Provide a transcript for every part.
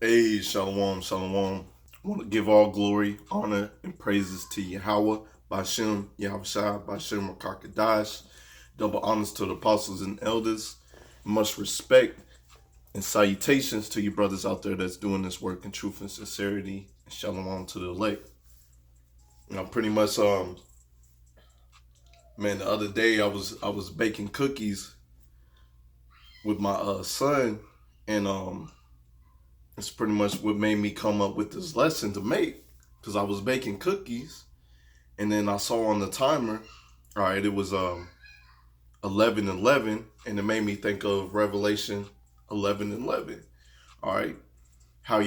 Hey, shalom, shalom. I want to give all glory, honor, and praises to Yahweh, Bashem, Yahushua, Bashem, Rakakadash. Double honors to the apostles and elders. Much respect and salutations to you brothers out there that's doing this work in truth and sincerity. And shalom to the elect. Pretty much, man, the other day I was baking cookies with my son, and it's pretty much what made me come up with this lesson to make, because I was baking cookies. And then I saw on the timer, all right, it was 11:11, and it made me think of Revelation 11:11. All right, how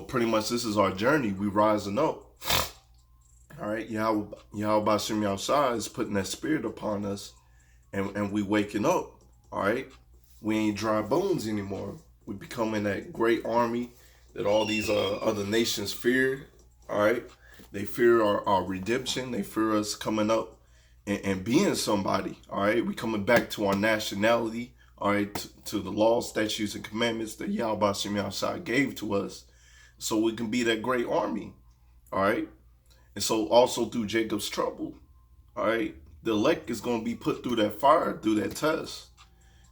pretty much this is our journey. We rising up. All right, Yahweh Bashem Yahushua is putting that spirit upon us, and we waking up. All right, we ain't dry bones anymore. We becoming that great army that all these other nations feared. All right, they fear our redemption. They fear us coming up and being somebody. All right, we coming back to our nationality. All right, to the laws, statutes, and commandments that Yahweh Shem Yahushua gave to us, so we can be that great army. All right, and so also through Jacob's trouble. All right, the elect is going to be put through that fire, through that test,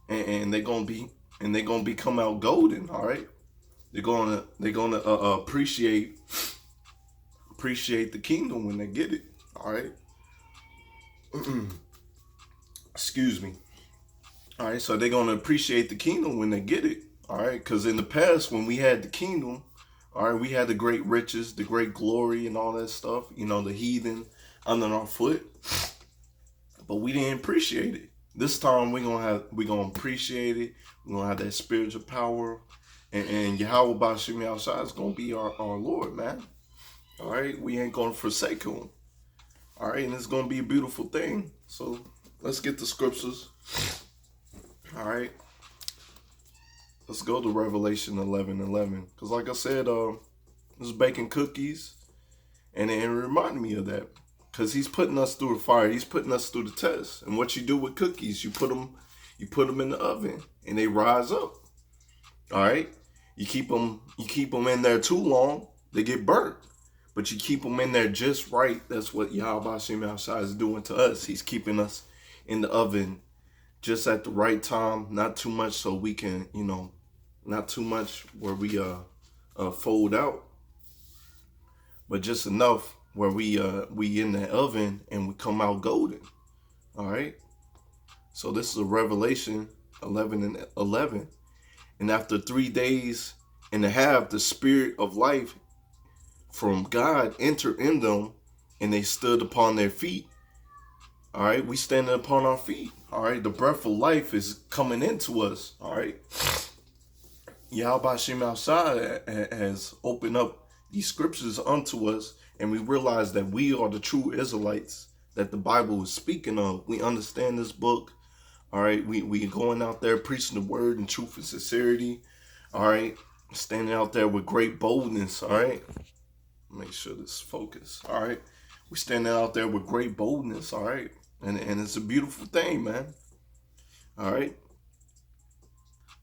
and they're gonna come out golden. All right, they're gonna appreciate the kingdom when they get it. All right. Excuse me. All right, so they're gonna appreciate the kingdom when they get it. All right, because in the past when we had the kingdom, all right, we had the great riches, the great glory, and all that stuff. The heathen under our foot, but we didn't appreciate it. This time we're gonna appreciate it. We're gonna have that spiritual power, and Yahweh Bashim outside is gonna be our Lord, man. All right, we ain't gonna forsake him. All right, and it's gonna be a beautiful thing. So let's get the scriptures. All right, let's go to Revelation 11:11. Because like I said, I was baking cookies, and it reminded me of that. Because he's putting us through the fire. He's putting us through the test. And what you do with cookies, you put them in the oven, and they rise up. All right, you keep them in there too long, they get burnt. But you keep them in there just right. That's what Yahweh Shem Yahushua is doing to us. He's keeping us in the oven just at the right time, not too much so we can, not too much where we fold out, but just enough where we in the oven and we come out golden. All right. So this is a Revelation 11:11, and after 3 days and a half, the spirit of life from God entered in them, and they stood upon their feet. All right, we standing upon our feet. All right, the breath of life is coming into us. All right, Yahweh Shem outside has opened up these scriptures unto us, and we realize that we are the true Israelites that the Bible is speaking of. We understand this book. All right, we going out there preaching the word in truth and sincerity. All right, standing out there with great boldness. All right, make sure this focus. All right, we standing out there with great boldness. All right, and it's a beautiful thing, man. All right,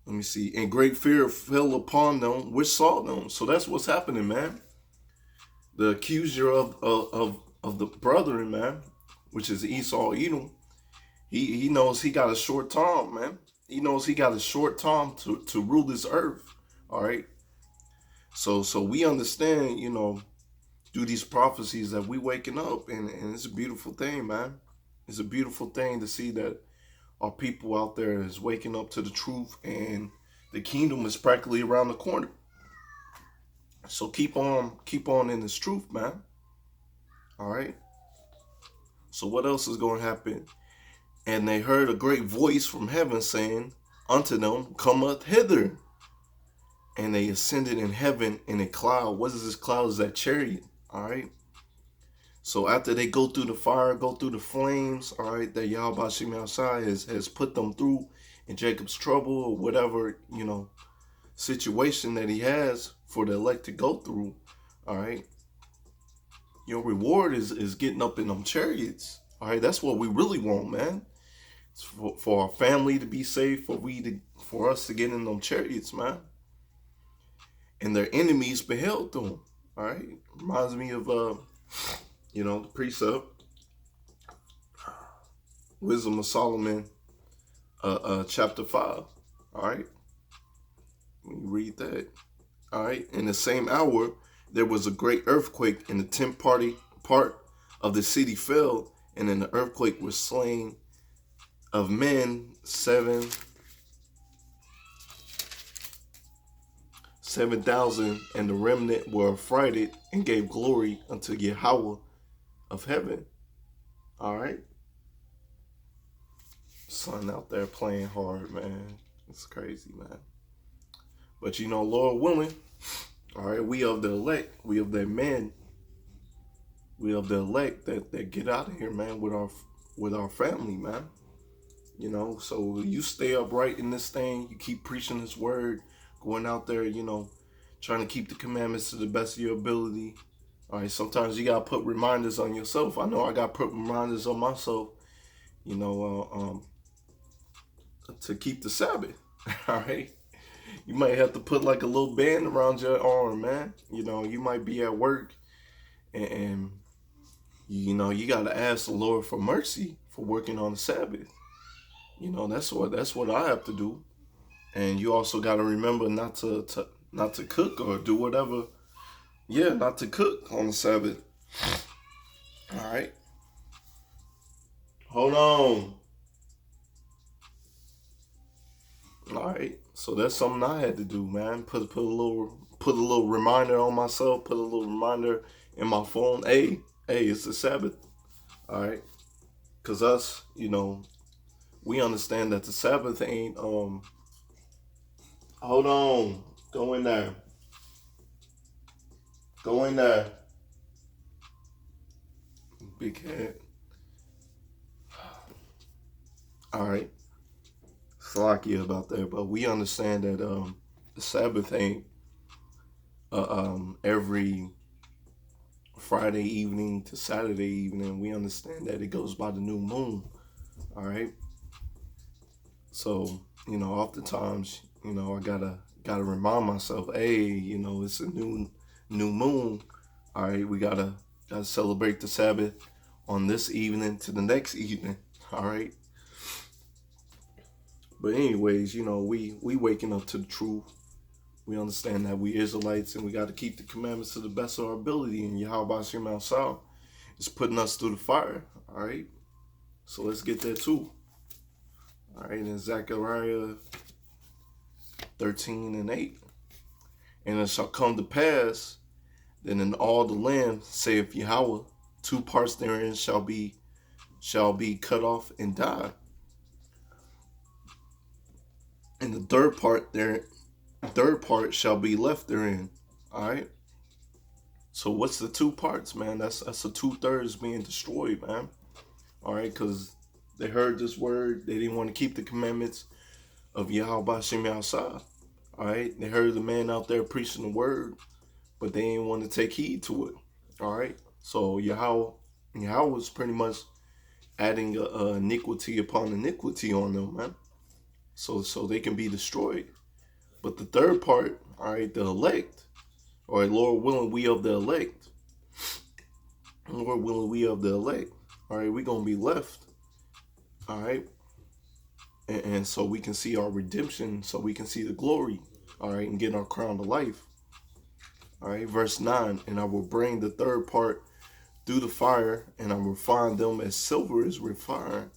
let me see. And great fear fell upon them which saw them. So that's what's happening, man. The accuser of the brethren, man, which is Esau Edom, he knows he got a short time, man. He knows he got a short time to rule this earth. All right. So we understand, through these prophecies that we waking up, and it's a beautiful thing, man. It's a beautiful thing to see that our people out there is waking up to the truth, and the kingdom is practically around the corner. So keep on in this truth, man. All right. So what else is going to happen? And they heard a great voice from heaven saying unto them, come up hither. And they ascended in heaven in a cloud. What is this cloud? Is that chariot? All right. So after they go through the fire, go through the flames, all right, that Yahweh Shem Yahushua has put them through in Jacob's trouble or whatever, situation that he has for the elect to go through, all right, your reward is getting up in them chariots. All right, that's what we really want, man. For our family to be safe, for us to get in them chariots, man. and their enemies beheld them. All right, reminds me of the precept, Wisdom of Solomon, chapter 5. All right, let me read that. All right, in the same hour there was a great earthquake, and the tenth part of the city fell, and in the earthquake was slain of men 7,000, and the remnant were affrighted and gave glory unto Yahweh of heaven. All right. Son out there playing hard, man. It's crazy, man. But Lord willing, all right, we of the elect, we of the men, we of the elect that get out of here, man, with our family, man. So you stay upright in this thing, you keep preaching this word, going out there, trying to keep the commandments to the best of your ability. All right, sometimes you gotta put reminders on yourself. I know I gotta put reminders on myself, to keep the Sabbath. All right, you might have to put like a little band around your arm, man. You might be at work, and you gotta ask the Lord for mercy for working on the Sabbath. That's what I have to do, and you also gotta remember not to cook or do whatever. Yeah, not to cook on the Sabbath. All right. Hold on. All right. So that's something I had to do, man. Put a little reminder on myself. Put a little reminder in my phone. Hey, it's the Sabbath. All right. Cause us, we understand that the Sabbath ain't. Hold on. Go in there. Go in there. Big head. All right. Slacky about that, but we understand that the Sabbath ain't every Friday evening to Saturday evening. We understand that it goes by the new moon. All right. So oftentimes I gotta remind myself, hey, it's a new moon. All right, we gotta celebrate the Sabbath on this evening to the next evening. All right. But anyways, we waking up to the truth. We understand that we Israelites and we got to keep the commandments to the best of our ability. And Yahweh Shem Al is putting us through the fire. All right. So let's get there too. All right. In Zechariah 13:8. And it shall come to pass that in all the land, saith Yahweh, 2 parts therein shall be cut off and die. And the third part shall be left therein. All right. So what's the 2 parts, man? That's the 2/3 being destroyed, man. All right, because they heard this word, they didn't want to keep the commandments of Yahweh Shem Yahshua. All right, they heard the man out there preaching the word, but they didn't want to take heed to it. All right, so Yahweh was pretty much adding iniquity upon iniquity on them, man. So they can be destroyed. But the third part, all right, the elect, or Lord willing, we of the elect. Lord willing, we of the elect. All right, we're going to be left. All right. And so we can see our redemption, so we can see the glory. All right, and get our crown of life. All right, verse 9, and I will bring the third part through the fire, and I will refine them as silver is refined,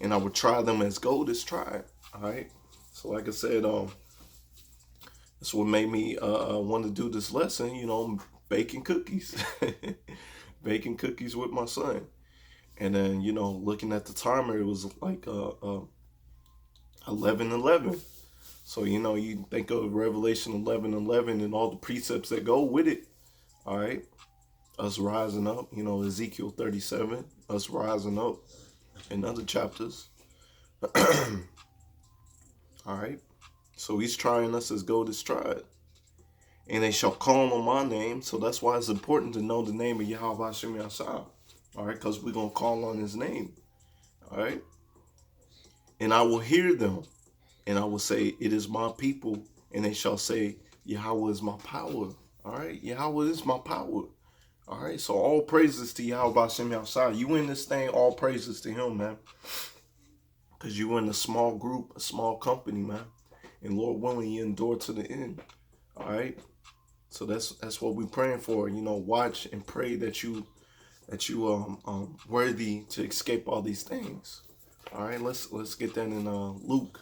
and I will try them as gold is tried. All right. So like I said, that's what made me want to do this lesson, baking cookies. Baking cookies with my son. And then, looking at the timer, it was like 11:11. So, you think of Revelation 11:11 and all the precepts that go with it. All right. Us rising up, Ezekiel 37, us rising up in other chapters. All right. So he's trying us as gold is tried. And they shall call on my name. So that's why it's important to know the name of Yahweh Shem Yahshua. All right. Because we're going to call on his name. All right. And I will hear them. And I will say, it is my people. And they shall say, Yahweh is my power. All right, Yahweh is my power. All right, so all praises to Yahweh Bashem Yahshua. You in this thing, all praises to him, man. Because you in a small group, a small company, man. And Lord willing, you endure to the end. All right. So that's what we're praying for. You know, watch and pray that you worthy to escape all these things. All right, let's get that in Luke.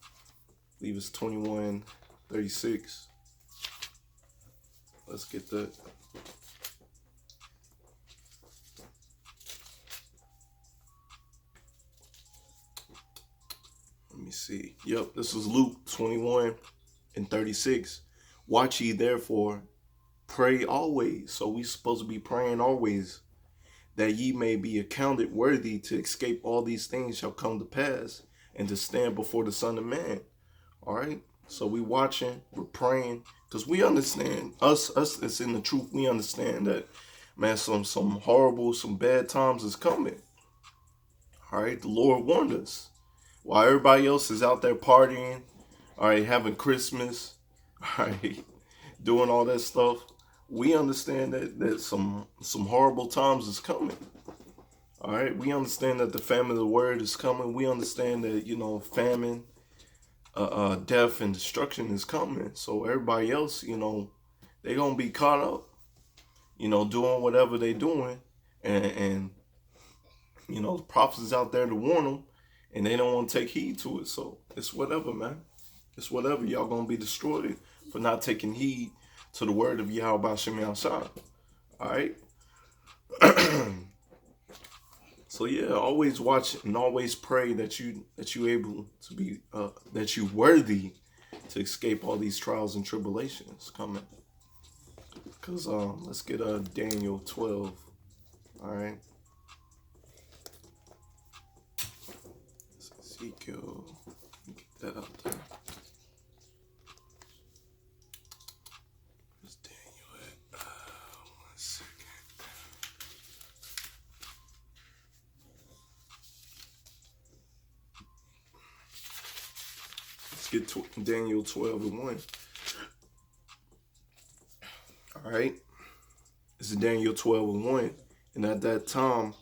I believe it's 21:36. Let's get that. Let me see. Yep, this is Luke 21:36. Watch ye therefore, pray always. So we supposed to be praying always, that ye may be accounted worthy to escape all these things shall come to pass, and to stand before the Son of Man. All right. So we watching, we're praying, because we understand, us that's in the truth, we understand that, man, some horrible, some bad times is coming. All right. The Lord warned us. While everybody else is out there partying, all right, having Christmas, all right, doing all that stuff, we understand that some horrible times is coming. All right, we understand that the famine of the word is coming. We understand that, you know, famine, death and destruction is coming. So everybody else, you know, they gonna be caught up, you know, doing whatever they doing, and you know, the prophets is out there to warn them, and they don't want to take heed to it. So it's whatever, man. It's whatever. Y'all gonna be destroyed for not taking heed to the word of Yahweh Bashem Yahshua. All right. So yeah, always watch and always pray that you able to be that you worthy to escape all these trials and tribulations coming. Cause let's get Daniel 12. All right. Ezekiel, get that out there. Where's Daniel at? 1 second. Let's get to Daniel 12:1. All right. This is Daniel 12:1. And at that time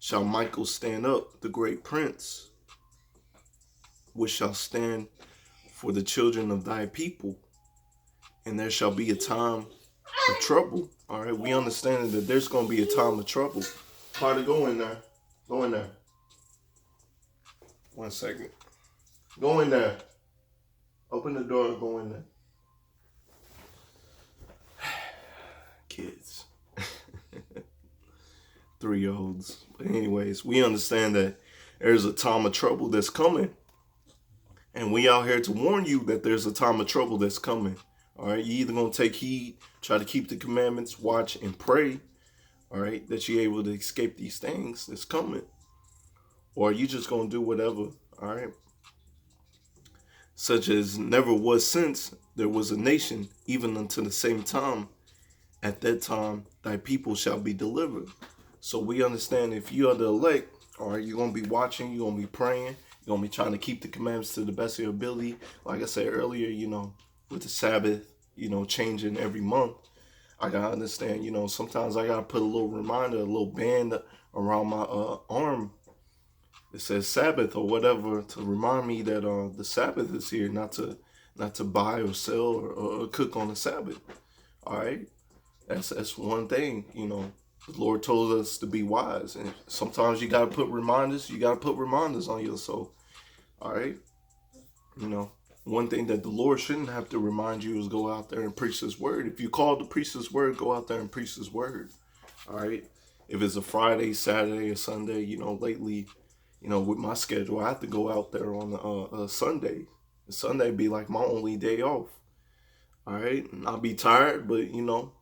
shall Michael stand up, the great prince, which shall stand for the children of thy people. And there shall be a time of trouble. All right. We understand that there's going to be a time of trouble. Carter, go in there. Go in there. 1 second. Go in there. Open the door and go in there. Kids. 3-year-olds. But anyways, we understand that there's a time of trouble that's coming. And we out here to warn you that there's a time of trouble that's coming. All right. You either going to take heed, try to keep the commandments, watch and pray. All right. That you're able to escape these things that's coming. Or you just going to do whatever. All right. Such as never was since there was a nation, even unto the same time. At that time, thy people shall be delivered. So we understand if you are the elect, all right, you're going to be watching, you're going to be praying, you're going to be trying to keep the commandments to the best of your ability. Like I said earlier, you know, with the Sabbath, you know, changing every month, I got to understand, you know, sometimes I got to put a little reminder, a little band around my arm. It says Sabbath or whatever to remind me that the Sabbath is here, not to buy or sell or cook on the Sabbath. All right. That's one thing, you know, the Lord told us to be wise. And sometimes you got to put reminders. You got to put reminders on your soul. All right. You know, one thing that the Lord shouldn't have to remind you is go out there and preach his word. If you call to preach his word, go out there and preach his word. All right. If it's a Friday, Saturday, or Sunday, you know, lately, you know, with my schedule, I have to go out there on a Sunday. And Sunday be like my only day off. All right. And I'll be tired, but, you know,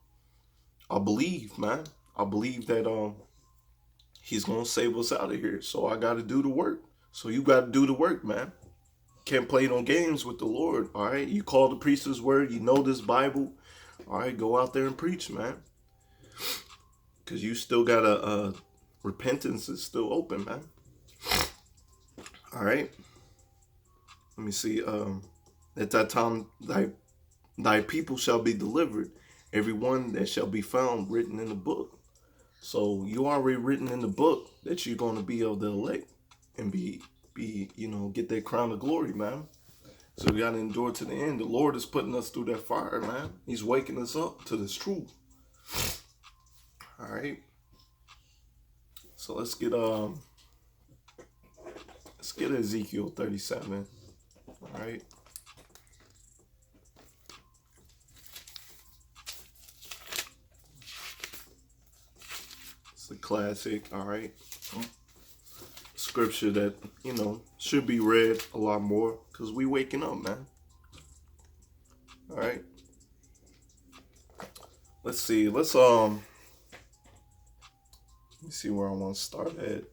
I believe, man. I believe that he's going to save us out of here. So I got to do the work. So you got to do the work, man. Can't play no games with the Lord, all right? You call the priest's word. You know this Bible. All right, go out there and preach, man. Because you still got repentance is still open, man. All right. Let me see. At that time, thy people shall be delivered, every one that shall be found written in the book. So you already written in the book that you're going to be of the elect and be get that crown of glory, man. So we got to endure to the end. The Lord is putting us through that fire, man. He's waking us up to this truth. All right. So let's get Ezekiel 37. All right. It's a classic. All right. Scripture that should be read a lot more because we waking up, man. All right. Let's see. Let me see where I want to start at.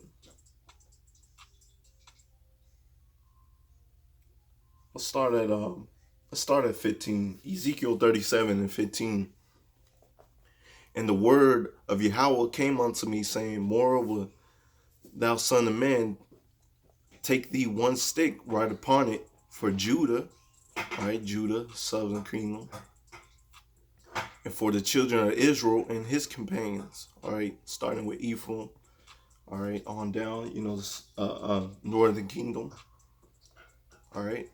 Let's start at 15. Ezekiel 37 and 15. And the word of Yahweh came unto me, saying, moreover, thou son of man, take thee one stick, write upon it for Judah, all right, Judah, southern kingdom, and for the children of Israel and his companions, all right, starting with Ephraim, all right, on down, northern kingdom, all right,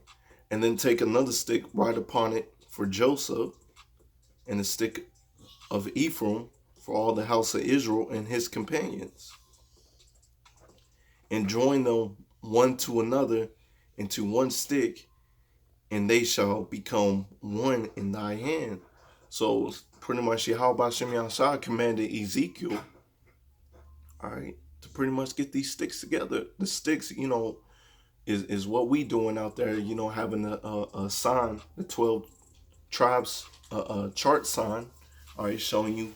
and then take another stick, write upon it for Joseph, and a stick of Ephraim for all the house of Israel and his companions, and join them one to another into one stick, and they shall become one in thy hand. So pretty much Yahweh Shem Yahshua commanded Ezekiel, all right, to pretty much get these sticks together. The sticks, is what we doing out there, having a sign, the 12 tribes chart sign, all right, showing you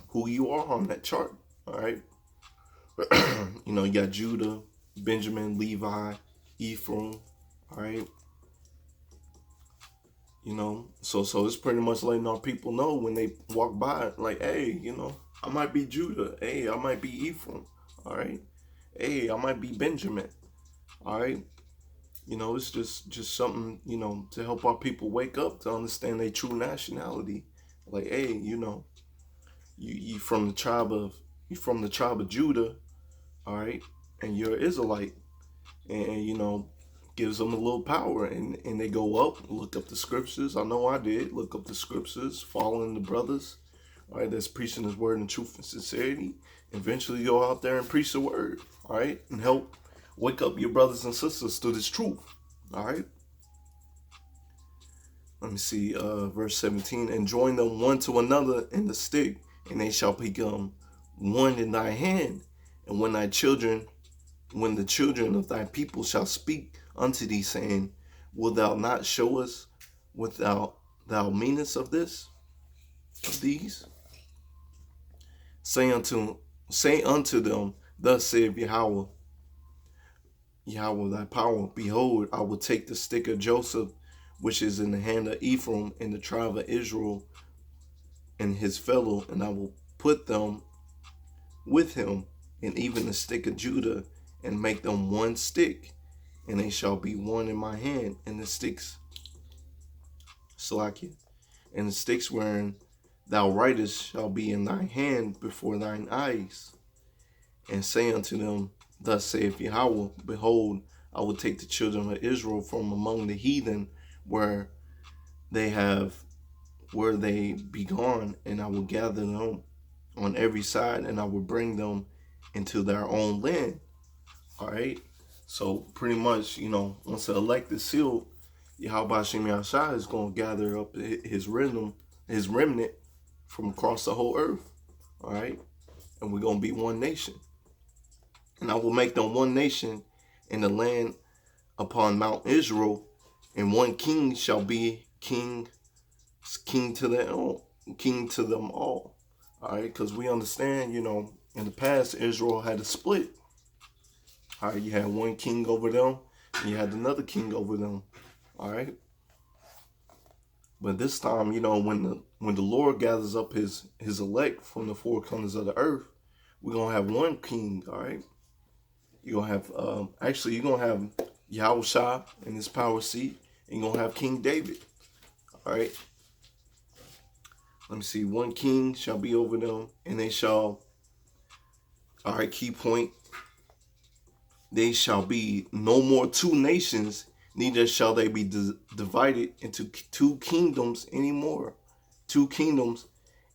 who you are on that chart, all right. You got Judah, Benjamin, Levi, Ephraim, all right. So it's pretty much letting our people know when they walk by, like, hey, I might be Judah, hey, I might be Ephraim, all right, hey, I might be Benjamin, all right. It's just something, to help our people wake up to understand their true nationality. Like, hey, you from the tribe of Judah, all right, and you're an Israelite, and gives them a little power, and they go up, look up the scriptures. I know I did look up the scriptures, following the brothers, all right, that's preaching his word in truth and sincerity. Eventually go out there and preach the word, all right, and help wake up your brothers and sisters to this truth, all right. Let me see, verse 17, and join them one to another in the stick, and they shall become one in thy hand. And when the children of thy people shall speak unto thee, saying, wilt thou not show us what thou meanest of these? Say unto them, thus saith Yahweh thy power, behold, I will take the stick of Joseph, which is in the hand of Ephraim and the tribe of Israel and his fellow, and I will put them with him, and even the stick of Judah, and make them one stick, and they shall be one in my hand, and the sticks, Salakia, and the sticks wherein thou writest shall be in thy hand before thine eyes. And say unto them, thus saith Yahweh, behold, I will take the children of Israel from among the heathen where they be gone, and I will gather them on every side, and I will bring them into their own land. All right. So pretty much, once the elect is sealed, Yahweh Shem Yahshua is going to gather up his remnant from across the whole earth. All right. And we're going to be one nation. And I will make them one nation in the land upon Mount Israel, and one king shall be king to them all. All right, because we understand, in the past, Israel had a split. All right, you had one king over them, and you had another king over them. All right. But this time, when the Lord gathers up his elect from the four corners of the earth, we're gonna have one king. All right. You're gonna have you're gonna have Yahushua in his power seat, and you're gonna have King David. All right. let me see, one king shall be over them, and they shall, all right, key point, they shall be no more two nations, neither shall they be divided into two kingdoms anymore. Two kingdoms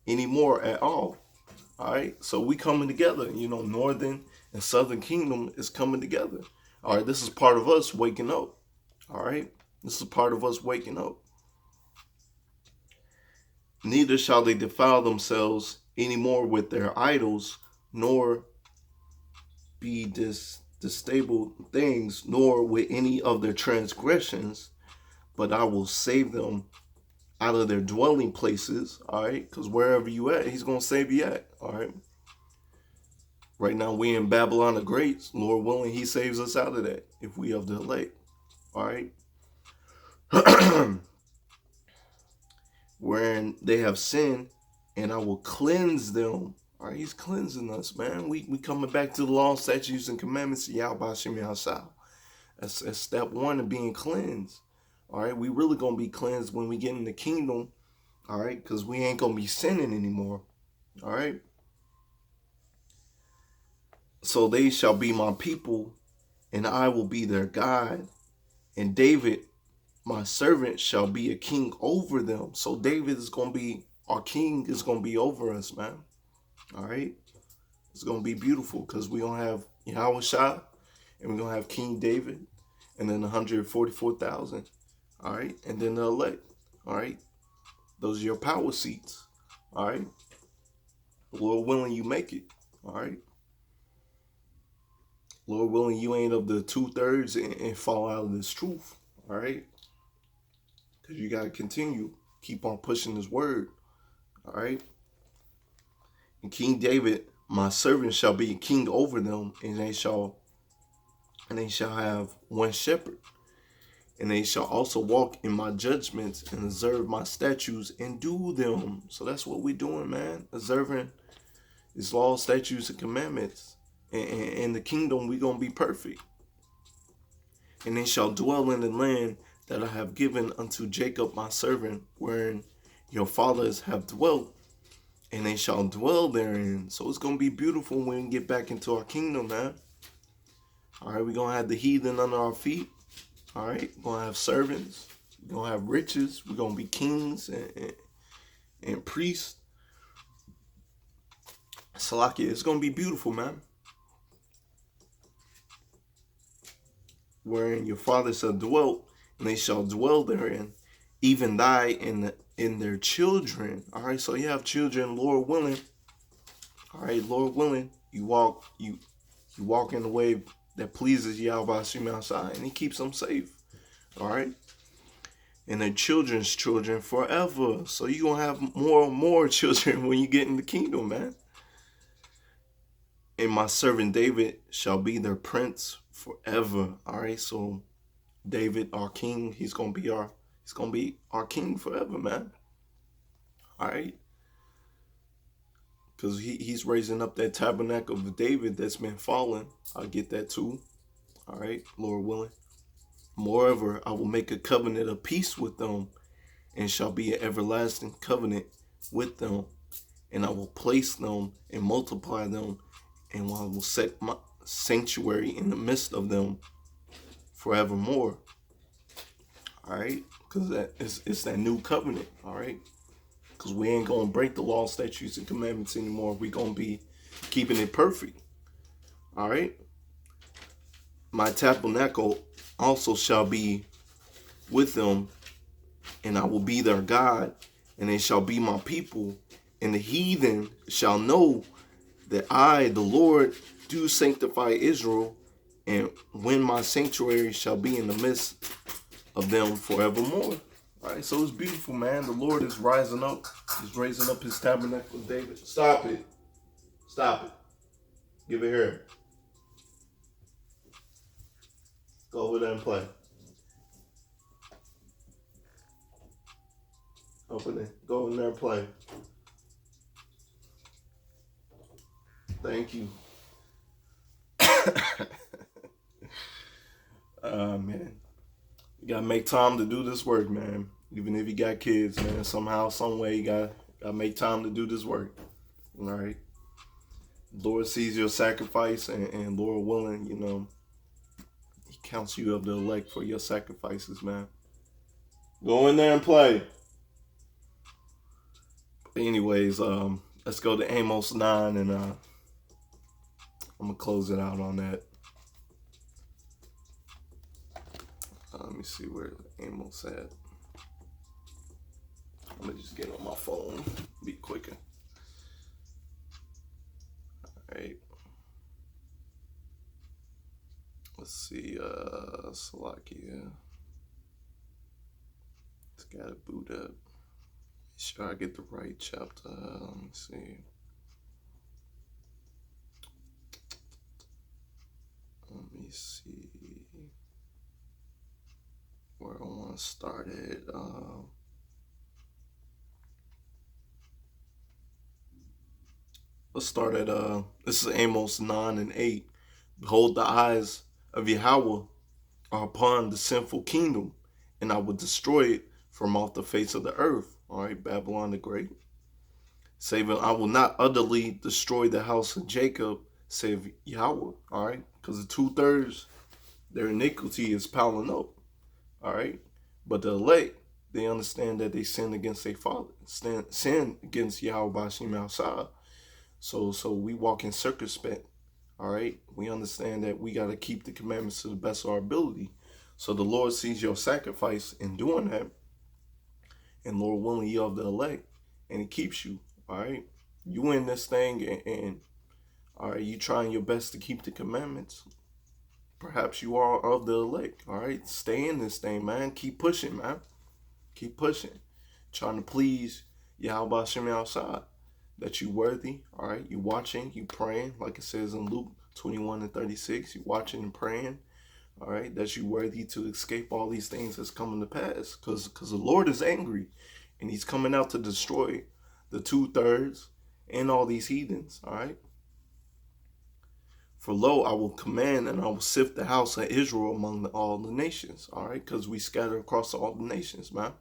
anymore at all. All right, so we coming together. Northern and Southern Kingdom is coming together. All right, this is part of us waking up. All right, this is part of us waking up. Neither shall they defile themselves anymore with their idols, nor be distasteful things, nor with any of their transgressions, but I will save them out of their dwelling places. All right, because wherever you at, he's gonna save you at. All right. Right now we in Babylon the Great. Lord willing, he saves us out of that if we of the elect. All right. Wherein they have sinned, and I will cleanse them. All right, he's cleansing us, man. We coming back to the law, statutes, and commandments of Yahweh Shem Yahshua. That's step one of being cleansed. All right, we really gonna be cleansed when we get in the kingdom. All right, because we ain't gonna be sinning anymore. All right. So they shall be my people, and I will be their God. And David, my servant, shall be a king over them. So David is going to be, our king is going to be over us, man. All right? It's going to be beautiful because we're going to have Yahweh Shah, and we're going to have King David, and then 144,000. All right? And then the elect. All right? Those are your power seats. All right? Lord willing, you make it. All right? Lord willing, you ain't of the 2/3 and fall out of this truth. All right? Because you got to continue. Keep on pushing his word. All right? And King David, my servant, shall be king over them, and they shall have one shepherd. And they shall also walk in my judgments and observe my statutes and do them. So that's what we're doing, man. Observing his laws, statutes, and commandments. And in the kingdom, we're going to be perfect. And they shall dwell in the land that I have given unto Jacob my servant, wherein your fathers have dwelt, and they shall dwell therein. So it's going to be beautiful when we get back into our kingdom, man. All right, we're going to have the heathen under our feet. All right, we're going to have servants. We're going to have riches. We're going to be kings and priests. Salakia, it's going to be beautiful, man. Wherein your fathers have dwelt, and they shall dwell therein, even thy in their children. All right, so you have children, Lord willing. All right, Lord willing, you walk in the way that pleases Yahweh Shem Yahshua, and he keeps them safe. All right, and their children's children forever. So you're gonna have more and more children when you get in the kingdom, man. And my servant David shall be their prince forever. All right, so David, our king, he's gonna be our king forever, man. All right, because he's raising up that tabernacle of David that's been fallen. I'll get that too. All right, Lord willing. Moreover, I will make a covenant of peace with them, and shall be an everlasting covenant with them, and I will place them and multiply them, and I will set my sanctuary in the midst of them forevermore. All right, because it's that new covenant. All right, because we ain't gonna break the law, statutes, and commandments anymore. We gonna be keeping it perfect. All right, my tabernacle also shall be with them, and I will be their God, and they shall be my people, and the heathen shall know that I, the Lord, do sanctify Israel, and when my sanctuary shall be in the midst of them forevermore. All right, so it's beautiful, man. The Lord is rising up. He's raising up his tabernacle of David. Stop it. Stop it. Give it here. Go over there and play. Open it. Go in there and play. Thank you. Man. You gotta make time to do this work, man. Even if you got kids, man. Somehow, some way, you gotta Gotta make time to do this work. All right. Lord sees your sacrifice, and Lord willing, He counts you of the elect for your sacrifices, man. Go in there and play. Anyways, let's go to Amos 9, and I'm gonna close it out on that. Let me see where Amos at. I'm gonna just get on my phone, be quicker. All right. Let's see, Salakia. It's gotta boot up. Make sure I get the right chapter. Let me see. Let me see where I want to start it. Let's start at this is Amos 9 and 8. Behold, the eyes of Yahweh are upon the sinful kingdom, and I will destroy it from off the face of the earth. All right, Babylon the Great. Saving, I will not utterly destroy the house of Jacob, save Yahweh. All right, because the 2/3 their iniquity is piling up. All right, but the elect, they understand that they sin against their father, sin against Yahweh Bashim outside. So we walk in circumspect. All right, we understand that we got to keep the commandments to the best of our ability. So the Lord sees your sacrifice in doing that, and Lord willing, you of the elect, and He keeps you. All right, you in this thing, and all right, you trying your best to keep the commandments. Perhaps you are of the elect. All right, stay in this thing, man. Keep pushing, man. Keep pushing, trying to please Yahweh Shem outside. That you worthy, all right? You watching, you praying, like it says in Luke 21 and 36. You watching and praying, all right? That you worthy to escape all these things that's coming to pass, because the Lord is angry, and He's coming out to destroy the 2/3 and all these heathens, all right? For lo, I will command, and I will sift the house of Israel among all the nations, all right? Because we scatter across all the nations, man.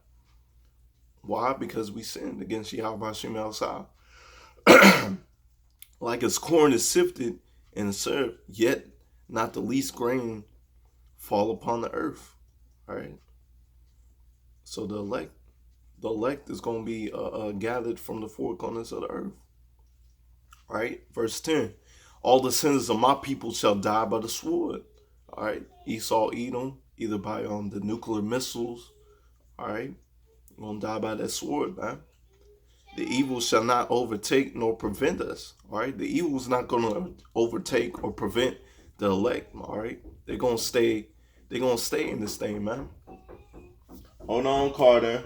Why? Because we sinned against Yahweh Shem outside. Like as corn is sifted and served, yet not the least grain fall upon the earth. All right. So the elect is going to be gathered from the four corners of the earth. All right. Verse 10. All the sinners of my people shall die by the sword. All right. Esau, Edom, either by the nuclear missiles. All right. You're going to die by that sword, man. The evil shall not overtake nor prevent us. All right. The evil is not going to overtake or prevent the elect. All right. They're going to stay. They're going to stay in this thing, man. Hold on, Carter.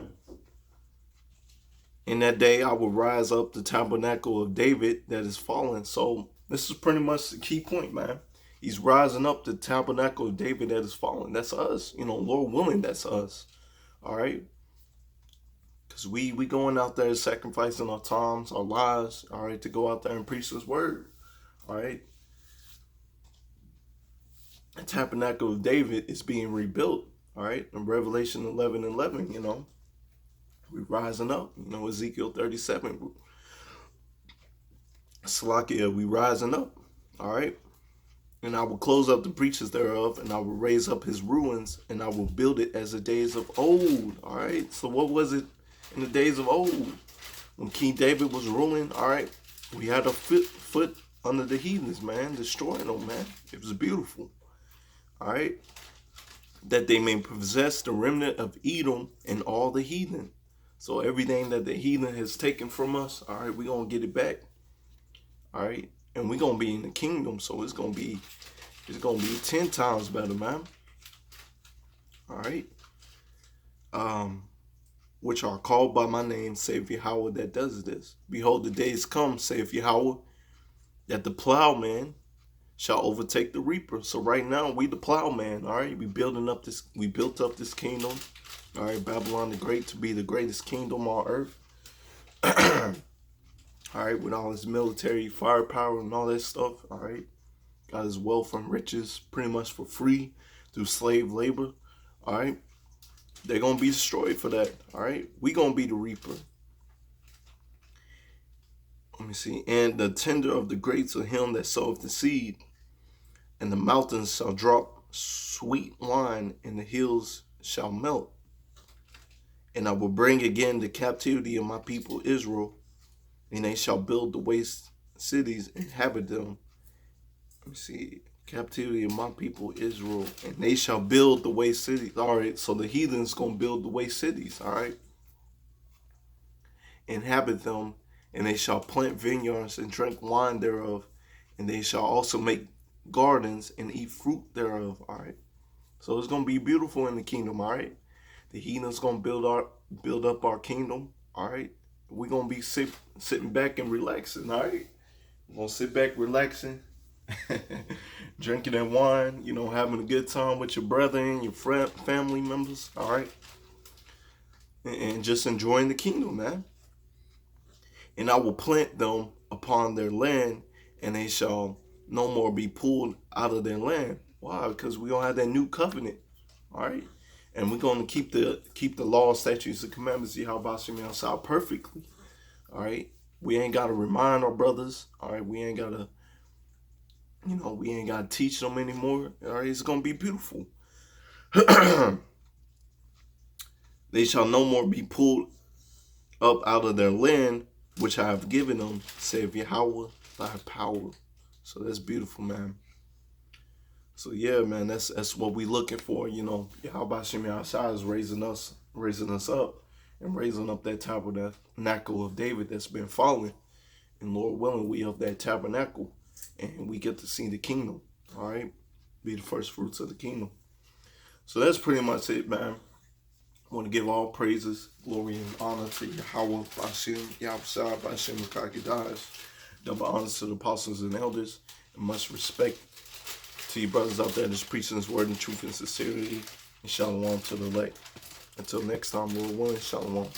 In that day, I will rise up the tabernacle of David that is fallen. So this is pretty much the key point, man. He's rising up the tabernacle of David that is fallen. That's us. Lord willing, that's us. All right. Because we going out there sacrificing our times, our lives, all right, to go out there and preach His word, all right. The tabernacle of David is being rebuilt, all right. In Revelation 11:11, we're rising up. Ezekiel 37, Salakia, we rising up, all right. And I will close up the breaches thereof, and I will raise up his ruins, and I will build it as the days of old, all right. So what was it in the days of old, when King David was ruling? All right, we had a foot under the heathens, man, destroying them, man. It was beautiful. All right, that they may possess the remnant of Edom and all the heathen. So everything that the heathen has taken from us, all right, we're gonna get it back. All right, and we're gonna be in the kingdom, so it's gonna be 10 times better, man. All right. Which are called by my name, saith Yahweh that does this. Behold, the days come, saith Yahweh, that the plowman shall overtake the reaper. So right now, we the plowman, all right? We built up this kingdom, all right? Babylon the Great to be the greatest kingdom on earth. All right, with all his military firepower and all that stuff, all right? Got his wealth and riches pretty much for free through slave labor, all right? They're going to be destroyed for that, all right? We're going to be the reaper. Let me see. And the tender of the grapes of him that soweth the seed, and the mountains shall drop sweet wine, and the hills shall melt. And I will bring again the captivity of my people Israel, and they shall build the waste cities, and inhabit them. Let me see. Captivity of my people Israel, and they shall build the waste cities. All right, so the heathens gonna build the waste cities. All right, inhabit them, and they shall plant vineyards and drink wine thereof, and they shall also make gardens and eat fruit thereof. All right, so it's gonna be beautiful in the kingdom. All right, the heathens gonna build up our kingdom. All right, we're gonna be sitting back and relaxing. All right, we're gonna sit back relaxing. Drinking that wine, having a good time with your brethren, your family members, all right, and just enjoying the kingdom, man. And I will plant them upon their land, and they shall no more be pulled out of their land. Why? Because we gonna have that new covenant, all right, and we're gonna keep the law, statutes, and commandments of Yahweh Shem outside perfectly, all right. We ain't gotta remind our brothers, all right. We ain't gotta teach them anymore. All right, it's gonna be beautiful. They shall no more be pulled up out of their land, which I have given them, saith Yahweh, thy power. So that's beautiful, man. So yeah, man, that's what we looking for. Yahweh Shem Yahshua is raising us up, and raising up that tabernacle of David that's been fallen. And Lord willing, we of that tabernacle, and we get to see the kingdom. All right, be the first fruits of the kingdom. So that's pretty much it, man. I want to give all praises, glory, and honor to Yahweh, Bashem, Yahweh, Bashem, Kakidash. Double honors to the apostles and elders, and much respect to you brothers out there that's preaching this word in truth and sincerity. And shalom to the elect. Until next time, Lord willing, shalom.